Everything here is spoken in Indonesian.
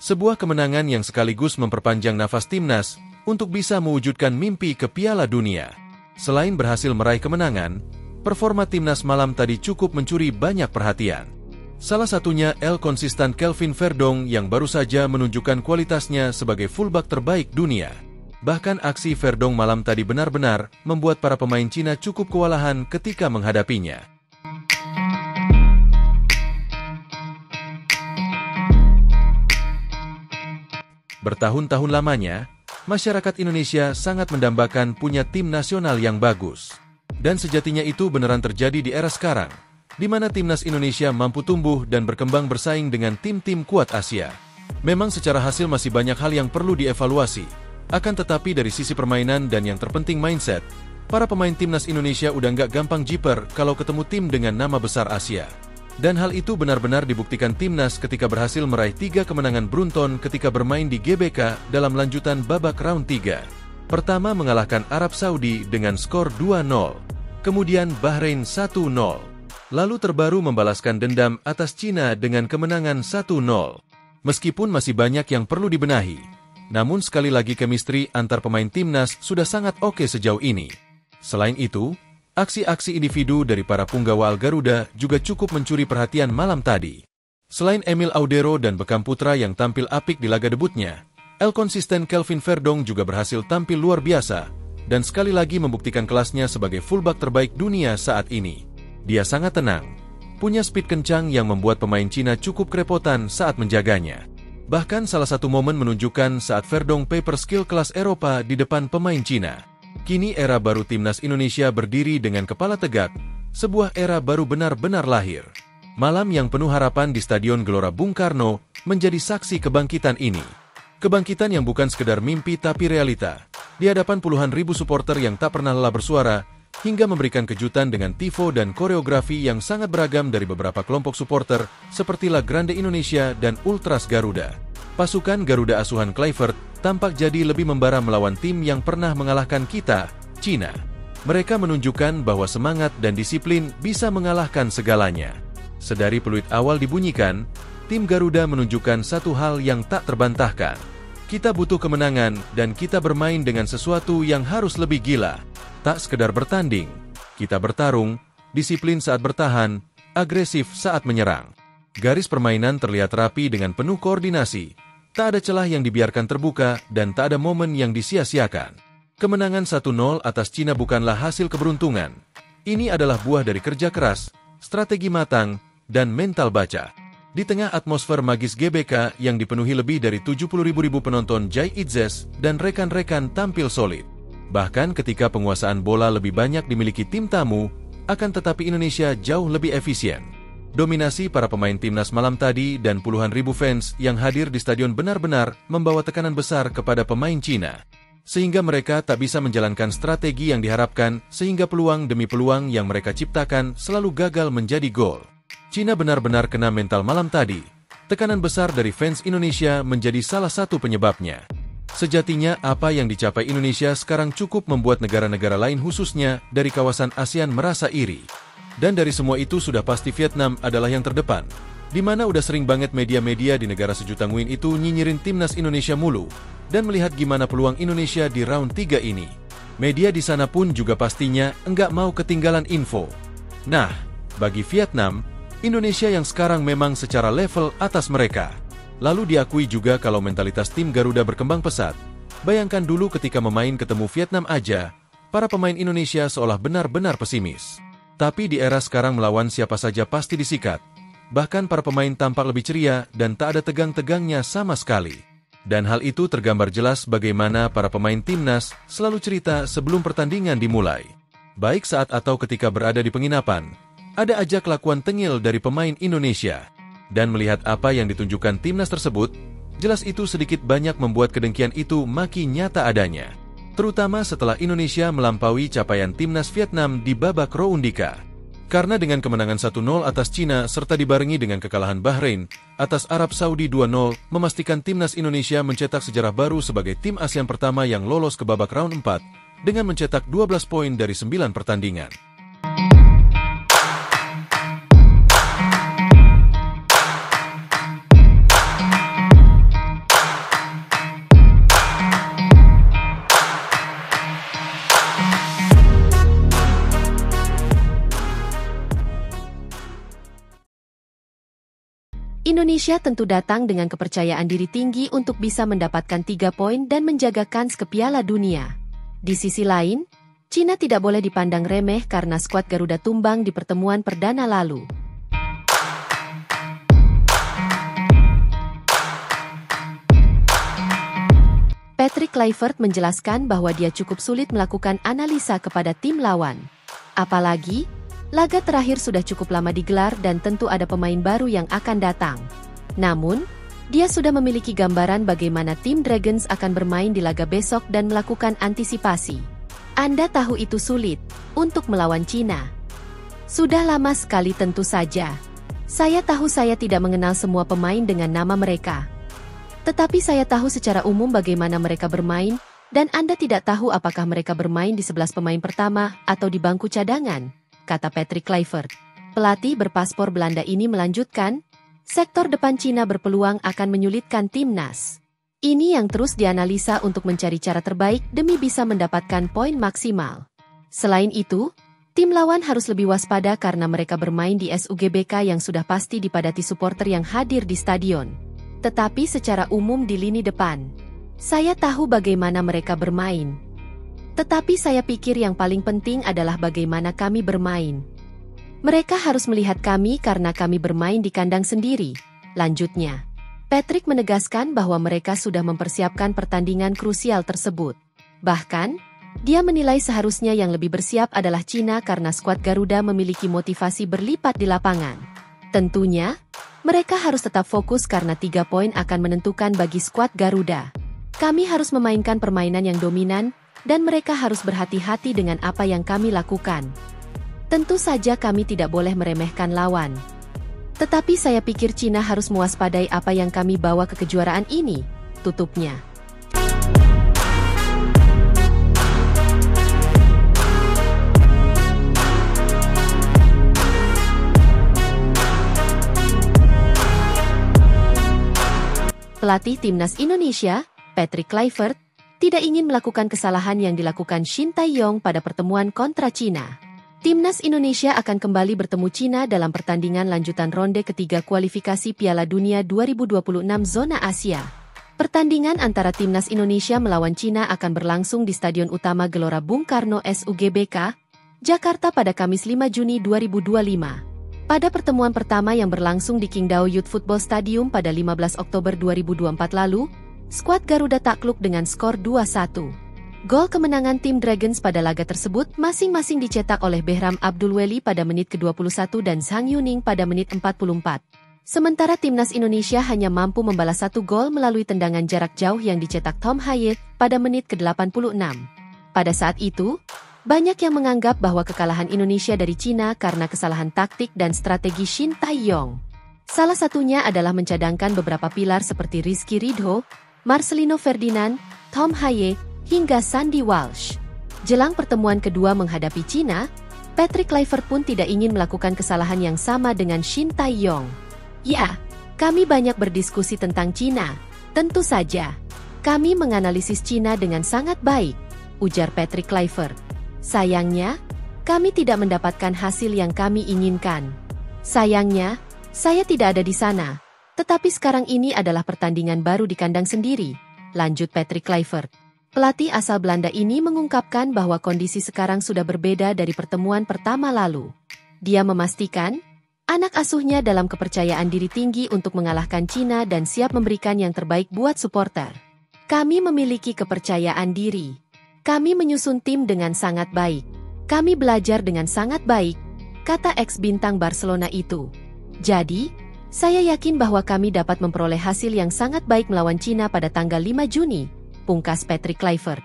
Sebuah kemenangan yang sekaligus memperpanjang nafas timnas untuk bisa mewujudkan mimpi ke Piala Dunia. Selain berhasil meraih kemenangan, performa timnas malam tadi cukup mencuri banyak perhatian. Salah satunya konsisten Kelvin Verdong yang baru saja menunjukkan kualitasnya sebagai fullback terbaik dunia. Bahkan aksi Verdong malam tadi benar-benar membuat para pemain Cina cukup kewalahan ketika menghadapinya. Bertahun-tahun lamanya, masyarakat Indonesia sangat mendambakan punya tim nasional yang bagus. Dan sejatinya itu beneran terjadi di era sekarang, di mana timnas Indonesia mampu tumbuh dan berkembang bersaing dengan tim-tim kuat Asia. Memang secara hasil masih banyak hal yang perlu dievaluasi, akan tetapi dari sisi permainan dan yang terpenting mindset, para pemain timnas Indonesia udah nggak gampang jiper kalau ketemu tim dengan nama besar Asia. Dan hal itu benar-benar dibuktikan timnas ketika berhasil meraih 3 kemenangan beruntun ketika bermain di GBK dalam lanjutan babak round 3. Pertama mengalahkan Arab Saudi dengan skor 2-0, kemudian Bahrain 1-0, lalu terbaru membalaskan dendam atas Cina dengan kemenangan 1-0. Meskipun masih banyak yang perlu dibenahi, namun sekali lagi chemistry antar pemain timnas sudah sangat oke sejauh ini. Selain itu, aksi-aksi individu dari para punggawa Al Garuda juga cukup mencuri perhatian malam tadi. Selain Emil Audero dan Beckham Putra yang tampil apik di laga debutnya, konsisten Kelvin Verdong juga berhasil tampil luar biasa dan sekali lagi membuktikan kelasnya sebagai fullback terbaik dunia saat ini. Dia sangat tenang, punya speed kencang yang membuat pemain Cina cukup kerepotan saat menjaganya. Bahkan salah satu momen menunjukkan saat Verdong paper skill kelas Eropa di depan pemain Cina. Kini era baru timnas Indonesia berdiri dengan kepala tegak, sebuah era baru benar-benar lahir. Malam yang penuh harapan di Stadion Gelora Bung Karno menjadi saksi kebangkitan ini. Kebangkitan yang bukan sekedar mimpi tapi realita, di hadapan puluhan ribu supporter yang tak pernah lelah bersuara, hingga memberikan kejutan dengan tifo dan koreografi yang sangat beragam dari beberapa kelompok supporter, seperti La Grande Indonesia dan Ultras Garuda. Pasukan Garuda asuhan Kluivert tampak jadi lebih membara melawan tim yang pernah mengalahkan kita, Cina. Mereka menunjukkan bahwa semangat dan disiplin bisa mengalahkan segalanya. Sedari peluit awal dibunyikan, tim Garuda menunjukkan satu hal yang tak terbantahkan. Kita butuh kemenangan dan kita bermain dengan sesuatu yang harus lebih gila. Tak sekedar bertanding, kita bertarung, disiplin saat bertahan, agresif saat menyerang. Garis permainan terlihat rapi dengan penuh koordinasi. Tak ada celah yang dibiarkan terbuka dan tak ada momen yang disia-siakan. Kemenangan 1-0 atas Cina bukanlah hasil keberuntungan. Ini adalah buah dari kerja keras, strategi matang, dan mental baca. Di tengah atmosfer magis GBK yang dipenuhi lebih dari 70.000 penonton, Jai Itzes dan rekan-rekan tampil solid. Bahkan ketika penguasaan bola lebih banyak dimiliki tim tamu, akan tetapi Indonesia jauh lebih efisien. Dominasi para pemain timnas malam tadi dan puluhan ribu fans yang hadir di stadion benar-benar membawa tekanan besar kepada pemain Cina. Sehingga mereka tak bisa menjalankan strategi yang diharapkan, sehingga peluang demi peluang yang mereka ciptakan selalu gagal menjadi gol. Cina benar-benar kena mental malam tadi. Tekanan besar dari fans Indonesia menjadi salah satu penyebabnya. Sejatinya apa yang dicapai Indonesia sekarang cukup membuat negara-negara lain khususnya dari kawasan ASEAN merasa iri. Dan dari semua itu sudah pasti Vietnam adalah yang terdepan, di mana udah sering banget media-media di negara sejuta nguin itu nyinyirin timnas Indonesia mulu, dan melihat gimana peluang Indonesia di round 3 ini. Media di sana pun juga pastinya enggak mau ketinggalan info. Nah, bagi Vietnam, Indonesia yang sekarang memang secara level atas mereka. Lalu diakui juga kalau mentalitas tim Garuda berkembang pesat. Bayangkan dulu ketika memain ketemu Vietnam aja, para pemain Indonesia seolah benar-benar pesimis. Tapi di era sekarang melawan siapa saja pasti disikat. Bahkan para pemain tampak lebih ceria dan tak ada tegang-tegangnya sama sekali. Dan hal itu tergambar jelas bagaimana para pemain timnas selalu cerita sebelum pertandingan dimulai. Baik saat atau ketika berada di penginapan, ada aja kelakuan tengil dari pemain Indonesia. Dan melihat apa yang ditunjukkan timnas tersebut, jelas itu sedikit banyak membuat kedengkian itu makin nyata adanya. Terutama setelah Indonesia melampaui capaian timnas Vietnam di babak roundika. Karena dengan kemenangan 1-0 atas Cina serta dibarengi dengan kekalahan Bahrain atas Arab Saudi 2-0, memastikan timnas Indonesia mencetak sejarah baru sebagai tim ASEAN pertama yang lolos ke babak round 4 dengan mencetak 12 poin dari 9 pertandingan. Indonesia tentu datang dengan kepercayaan diri tinggi untuk bisa mendapatkan 3 poin dan menjaga kans ke Piala Dunia. Di sisi lain, Cina tidak boleh dipandang remeh karena skuad Garuda tumbang di pertemuan perdana lalu. Patrick Kluivert menjelaskan bahwa dia cukup sulit melakukan analisa kepada tim lawan. Apalagi, laga terakhir sudah cukup lama digelar dan tentu ada pemain baru yang akan datang. Namun, dia sudah memiliki gambaran bagaimana tim Dragons akan bermain di laga besok dan melakukan antisipasi. Anda tahu itu sulit untuk melawan Cina. Sudah lama sekali tentu saja. Saya tahu saya tidak mengenal semua pemain dengan nama mereka. Tetapi saya tahu secara umum bagaimana mereka bermain, dan Anda tidak tahu apakah mereka bermain di 11 pemain pertama atau di bangku cadangan, kata Patrick Kluivert. Pelatih berpaspor Belanda ini melanjutkan, sektor depan Cina berpeluang akan menyulitkan timnas. Ini yang terus dianalisa untuk mencari cara terbaik demi bisa mendapatkan poin maksimal. Selain itu, tim lawan harus lebih waspada karena mereka bermain di SUGBK yang sudah pasti dipadati supporter yang hadir di stadion. Tetapi secara umum di lini depan, saya tahu bagaimana mereka bermain. Tetapi saya pikir yang paling penting adalah bagaimana kami bermain. Mereka harus melihat kami karena kami bermain di kandang sendiri, lanjutnya. Patrick menegaskan bahwa mereka sudah mempersiapkan pertandingan krusial tersebut. Bahkan, dia menilai seharusnya yang lebih bersiap adalah Cina karena skuad Garuda memiliki motivasi berlipat di lapangan. Tentunya, mereka harus tetap fokus karena 3 poin akan menentukan bagi skuad Garuda. Kami harus memainkan permainan yang dominan, dan mereka harus berhati-hati dengan apa yang kami lakukan. Tentu saja kami tidak boleh meremehkan lawan. Tetapi saya pikir Cina harus mewaspadai apa yang kami bawa ke kejuaraan ini, tutupnya. Pelatih Timnas Indonesia, Patrick Kluivert, tidak ingin melakukan kesalahan yang dilakukan Shin Tae-yong pada pertemuan kontra Cina. Timnas Indonesia akan kembali bertemu Cina dalam pertandingan lanjutan ronde ketiga kualifikasi Piala Dunia 2026 Zona Asia. Pertandingan antara Timnas Indonesia melawan Cina akan berlangsung di Stadion Utama Gelora Bung Karno SUGBK, Jakarta pada Kamis 5 Juni 2025. Pada pertemuan pertama yang berlangsung di Qingdao Youth Football Stadium pada 15 Oktober 2024 lalu, skuad Garuda takluk dengan skor 2-1. Gol kemenangan tim Dragons pada laga tersebut masing-masing dicetak oleh Behram Abdulweli pada menit ke-21 dan Zhang Yuning pada menit 44. Sementara Timnas Indonesia hanya mampu membalas 1 gol melalui tendangan jarak jauh yang dicetak Tom Haye pada menit ke-86. Pada saat itu, banyak yang menganggap bahwa kekalahan Indonesia dari Cina karena kesalahan taktik dan strategi Shin Tae-yong. Salah satunya adalah mencadangkan beberapa pilar seperti Rizky Ridho, Marcelino Ferdinand, Tom Haye, hingga Sandy Walsh. Jelang pertemuan kedua menghadapi Cina, Patrick Kluivert pun tidak ingin melakukan kesalahan yang sama dengan Shin Tae-yong. Ya, kami banyak berdiskusi tentang Cina. Tentu saja, kami menganalisis Cina dengan sangat baik, ujar Patrick Kluivert. Sayangnya, kami tidak mendapatkan hasil yang kami inginkan. Sayangnya, saya tidak ada di sana. Tetapi sekarang ini adalah pertandingan baru di kandang sendiri, lanjut Patrick Kluivert. Pelatih asal Belanda ini mengungkapkan bahwa kondisi sekarang sudah berbeda dari pertemuan pertama lalu. Dia memastikan, anak asuhnya dalam kepercayaan diri tinggi untuk mengalahkan Cina dan siap memberikan yang terbaik buat supporter. Kami memiliki kepercayaan diri. Kami menyusun tim dengan sangat baik. Kami belajar dengan sangat baik, kata ex-bintang Barcelona itu. Jadi, saya yakin bahwa kami dapat memperoleh hasil yang sangat baik melawan Cina pada tanggal 5 Juni, pungkas Patrick Kluivert.